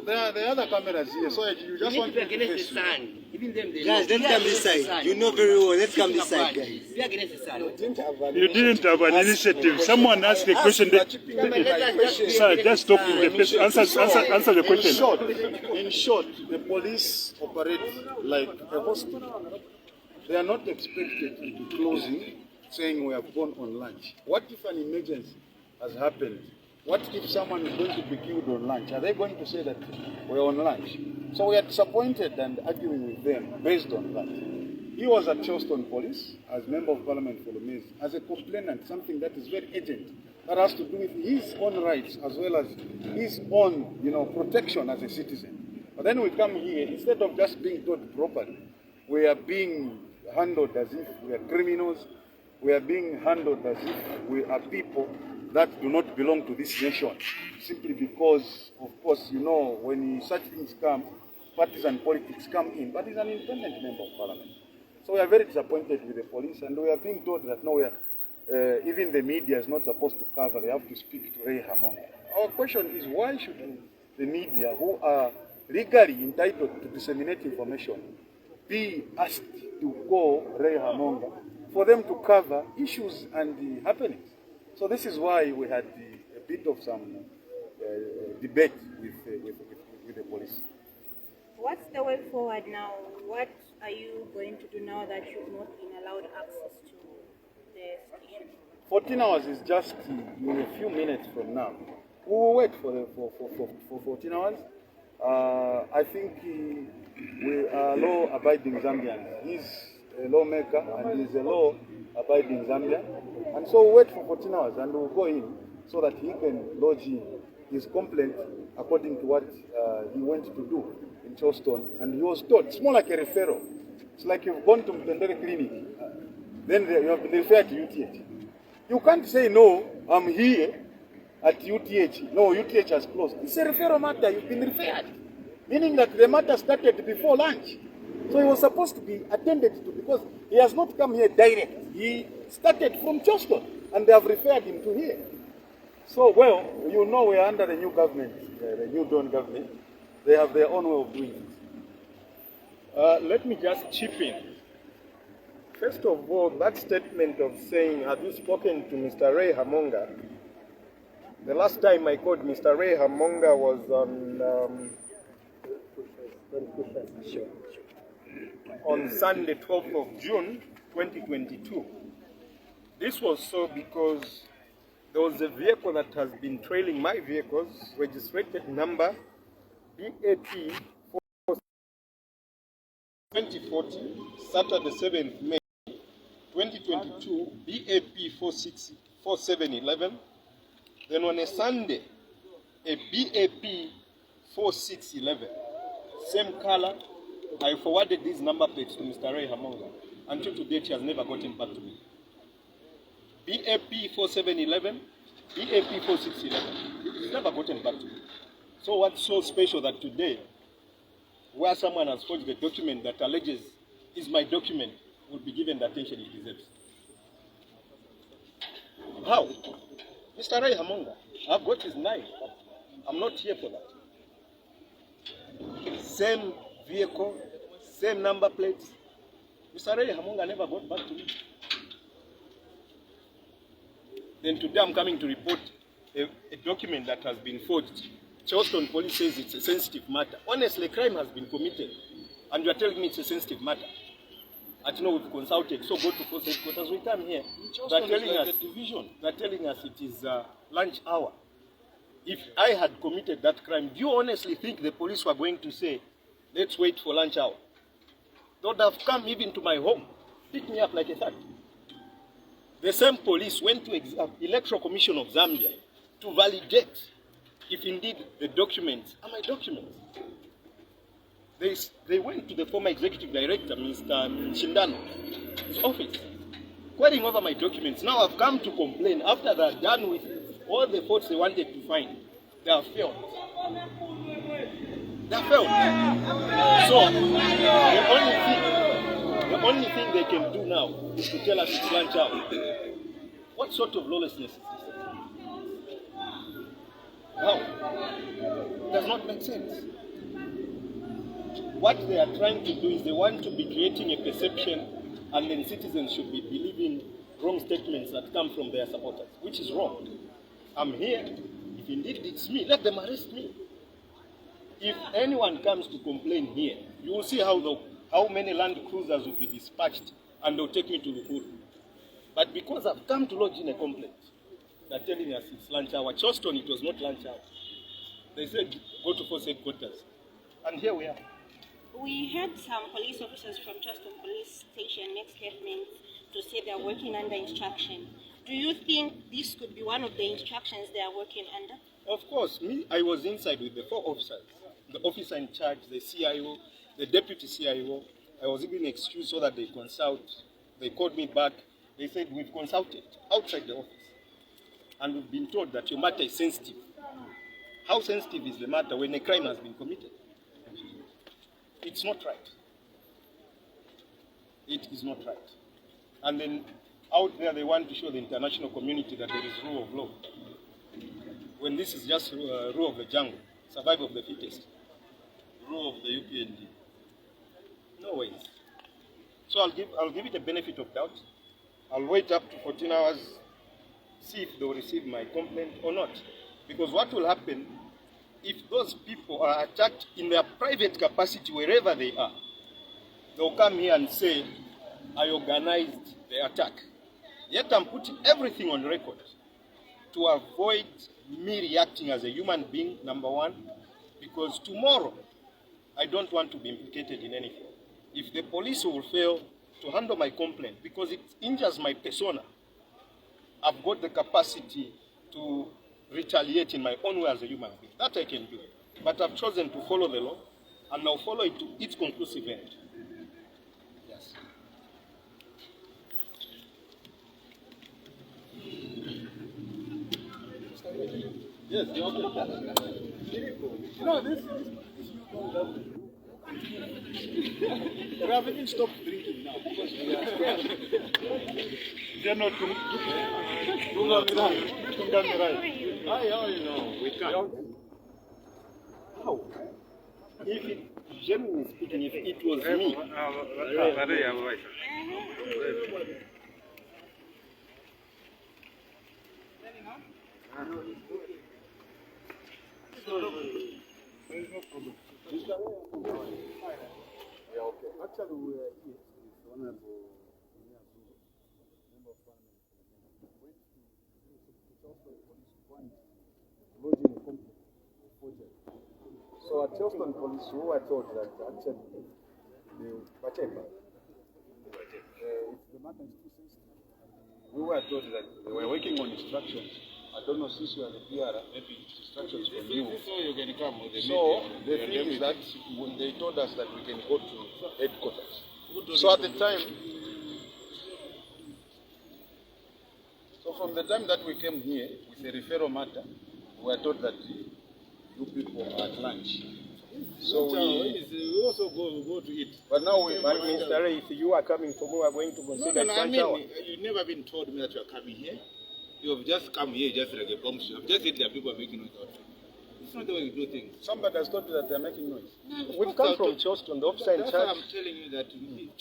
there are the other cameras here, so you just want to be against the sun. Even them, they guys, let's come this side. You know very well. Let's come this side, guys. Be against the sun. You didn't have an initiative. Someone asked a question. Sir, just stop the question. Answer the question. In short, the police operate like a hospital. They are not expected to be closing, saying we have gone on lunch. What if an emergency has happened? What if someone is going to be killed on lunch? Are they going to say that we're on lunch? So we are disappointed and arguing with them based on that. He was at Charleston Police as Member of Parliament for Lumezi, as a complainant, something that is very urgent, that has to do with his own rights as well as his own, protection as a citizen. But then we come here, instead of just being taught properly, we are being handled as if we are criminals. We are being handled as if we are people that do not belong to this nation, simply because, of course, when such things come, partisan politics come in, but he's an independent member of parliament. So we are very disappointed with the police, and we are being told that no, even the media is not supposed to cover, they have to speak to Ray Hamonga. Our question is, why should the media, who are legally entitled to disseminate information, be asked to call Ray Hamonga for them to cover issues and the happenings? So this is why we had a bit of some debate with the police. What's the way forward now? What are you going to do now that you've not been allowed access to the station? 14 hours is just in a few minutes from now. We will wait for 14 hours. I think we are law-abiding Zambians. He's a lawmaker and he's a law-abiding Zambian. And so we'll wait for 14 hours and we'll go in so that he can lodge his complaint according to what he went to do in Charleston. And he was told, it's more like a referral. It's like you've gone to Mtendere Clinic, then you have been referred to UTH. You can't say, no, I'm here at UTH. No, UTH has closed. It's a referral matter. You've been referred. Meaning that the matter started before lunch. So he was supposed to be attended to because he has not come here direct. He started from Charleston and they have referred him to here. So, well, we are under the new government, the new Dawn government. They have their own way of doing it. Let me just chip in. First of all, that statement of saying, have you spoken to Mr. Ray Hamonga? The last time I called Mr. Ray Hamonga was on Sunday, 12th of June, 2022. This was so because there was a vehicle that has been trailing my vehicles, registered number BAP 2040, Saturday 7th May 2022, BAP 4711. Then on a Sunday, a BAP 4611, same color. I forwarded these number plates to Mr. Ray Hamonga. Until today, he has never gotten back to me. BAP 4711, BAP 4611. He's never gotten back to me. So what's so special that today, where someone has forged a document that alleges is my document, would be given the attention it deserves? How? Mr. Ray Hamonga, I've got his knife, but I'm not here for that. Same vehicle, same number plates. Mr. Ray Hamonga never got back to me. Then today I'm coming to report a document that has been forged. Charleston Police says it's a sensitive matter. Honestly, crime has been committed, and you are telling me it's a sensitive matter. We've consulted, so go to force headquarters. We come here. They're telling us it is lunch hour. If I had committed that crime, do you honestly think the police were going to say, let's wait for lunch hour? They would have come even to my home, pick me up like a thug. The same police went to Electoral Commission of Zambia to validate if indeed the documents are my documents. They went to the former executive director, Mr. Shindano, his office, querying over my documents. Now I've come to complain. After they're done with all the faults they wanted to find, they have failed. They have failed. So the only thing they can do now is to tell us it's lunch hour. What sort of lawlessness is this? How? does not make sense. What they are trying to do is they want to be creating a perception, and then citizens should be believing wrong statements that come from their supporters, which is wrong. I'm here. If indeed it's me, let them arrest me. If anyone comes to complain here, you will see how many land cruisers will be dispatched and they'll take me to Rukuru. But because I've come to lodge in a complaint, they're telling us it's lunch hour. Charleston, it was not lunch hour. They said, go to force headquarters. And here we are. We had some police officers from Charleston Police Station make statements to say they are working under instruction. Do you think this could be one of the instructions they are working under? Of course. I was inside with the 4 officers. The officer in charge, the CIO, the deputy CIO. I was even excused so that they consult. They called me back. They said, we've consulted outside the office. And we've been told that your matter is sensitive. How sensitive is the matter when a crime has been committed? It's not right. It is not right. And then out there they want to show the international community that there is rule of law. When this is just rule of the jungle, survival of the fittest. Rule of the UPND. No ways. So I'll give it a benefit of doubt. I'll wait up to 14 hours, see if they will receive my complaint or not. Because what will happen if those people are attacked in their private capacity wherever they are? They'll come here and say, I organized the attack. Yet I'm putting everything on record to avoid me reacting as a human being, number one, because tomorrow I don't want to be implicated in anything. If the police will fail to handle my complaint because it injures my persona, I've got the capacity to retaliate in my own way as a human being. That I can do. But I've chosen to follow the law, and I'll follow it to its conclusive end. Yes. Yes, you No, this we have even stopped drinking now because we are How you know? We can't. How? If it, generally speaking, if it was me, actually we were here with Honorable Munir, member of parliament, went to Charleston Police Point, lodging a complaint of forgery. So at Charleston Police, we were told that actually the matter is too sensitive. We were told that they were working on instructions. I don't know, since you are the PR, maybe instructions from you. So the thing is that they told us that we can go to headquarters. So at the time, from the time that we came here with the referral matter, we were told that you people are at lunch. So we also go to eat. But now we, Mr. Ray, if you are coming from, we are going to consider you've never been told me that you are coming here. You have just come here just like a bomb. You have just said that people are making noise out there. It's not the way you do things. Somebody has told you that they are making noise. No, we've come from Charleston, the officer in charge. That's why I'm telling you that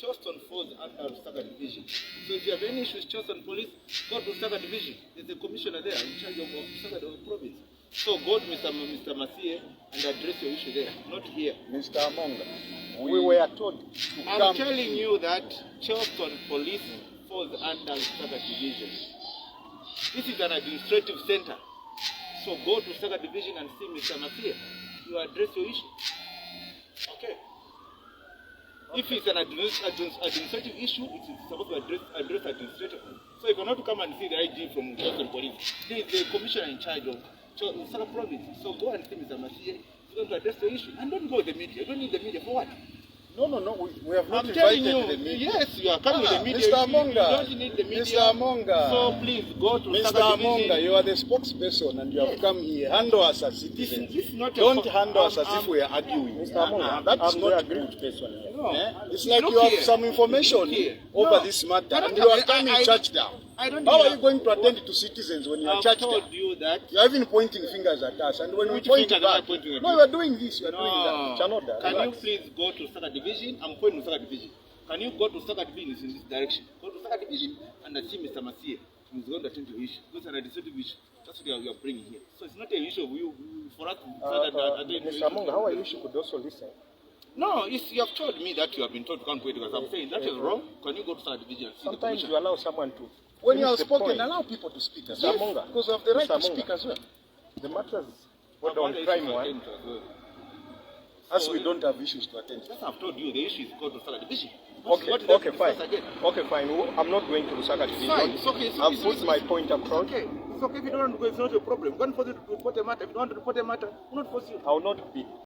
Charleston falls under Saga Division. So if you have any issues, Charleston Police, go to Saga Division. There's a commissioner there in charge of Saga province. So go to Mr. Masie and address your issue there, not here. Mr. Amonga, We were told to I'm come. telling you that Charleston Police falls under Saga Division. This is an administrative center. So go to Saga Division and see Mr. Masie. You address your issue. Okay. If it's an administrative issue, it's supposed to address administratively. So you cannot come and see the IG from Charleston Police. He is the commissioner in charge of Saga Province. So go and see Mr. Masie. He's going to address the issue. And don't go with the media. You don't need the media for what? No, we have not I'm telling invited you, the media. yes, you are coming with the media. Mr. Amonga, You don't need the media. Mr. Amonga, So please go to Mr. Saga Amonga, Division. you are the spokesperson and you have come here. Handle us as citizens. This is not a Don't co- handle us as I'm- if we are arguing. Mr. Amonga, That's I'm not the good. aggrieved person here. No. It's like Look you have here. some information Look here. over No. this matter I and don't you are have- coming I- church down. I don't How think are you going to attend to citizens when you are I've charged? told you that. You are even pointing fingers at us, and when we Which point fingers am I back, pointing at no, you? you are doing this, you are doing that. No. Chanoda, Can you relax. please go to Saga Division? I'm pointing to Saga Division. Can you go to Saga Division in this direction? Go to Saga Division and see Mr. Masie. He's going to attend to the issue. Those are the administrative issues. That's what we are bringing here. So it's not an issue of you for us to attend to Mr. Munga, how I wish you could also listen. No, you have told me that you have been told to come to it because I'm saying that is wrong. Can you go to Saga Division and see the Sometimes commission? you allow someone to. When you finish have the spoken, point. allow people to speak as Mr. well. Munga. Because you have the right Mr. to speak Munga. as well. The matters I've what got on the crime issue to one. attend to as well. As we don't have issues to attend to. That's what I've told you. The issue is go to Saga Division. Okay, What did I okay, fine. discuss again? Okay, fine. I'm not going to Lusaka Fine, Division. it's okay. It's I've okay, put it's my okay. point across. Okay, it's okay if you don't want to go. It's not a problem. Go and force you to report a matter. If you don't want to report a matter, we'll not force you. I will not be